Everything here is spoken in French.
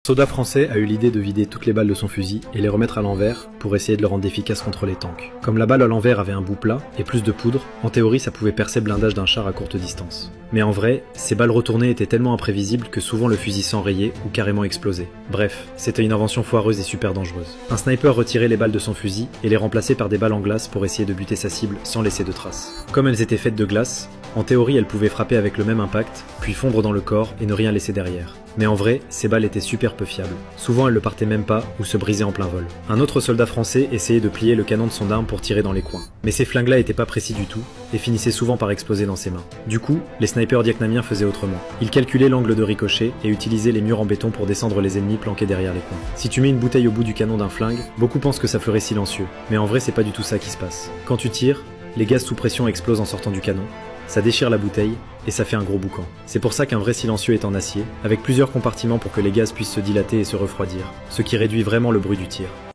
Un soldat français a eu l'idée de vider toutes les balles de son fusil et les remettre à l'envers pour essayer de le rendre efficace contre les tanks. Comme la balle à l'envers avait un bout plat et plus de poudre, en théorie ça pouvait percer le blindage d'un char à courte distance. Mais en vrai, ces balles retournées étaient tellement imprévisibles que souvent le fusil s'enrayait ou carrément explosait. Bref, c'était une invention foireuse et super dangereuse. Un sniper retirait les balles de son fusil et les remplaçait par des balles en glace pour essayer de buter sa cible sans laisser de traces. Comme elles étaient faites de glace, en théorie elles pouvaient frapper avec le même impact, puis fondre dans le corps et ne rien laisser derrière. Mais en vrai, ces balles étaient super peu fiables. Souvent elles ne partaient même pas ou se brisaient en plein vol. Un autre soldat français essayait de plier le canon de son arme pour tirer dans les coins. Mais ces flingues-là étaient pas précis du tout et finissaient souvent par exploser dans ses mains. Du coup, les snipers vietnamiens faisaient autrement. Ils calculaient l'angle de ricochet et utilisaient les murs en béton pour descendre les ennemis planqués derrière les coins. Si tu mets une bouteille au bout du canon d'un flingue, beaucoup pensent que ça ferait silencieux. Mais en vrai, c'est pas du tout ça qui se passe. Quand tu tires, les gaz sous pression explosent en sortant du canon, ça déchire la bouteille et ça fait un gros boucan. C'est pour ça qu'un vrai silencieux est en acier, avec plusieurs compartiments pour que les gaz puissent se dilater et se refroidir, ce qui réduit vraiment le bruit du tir.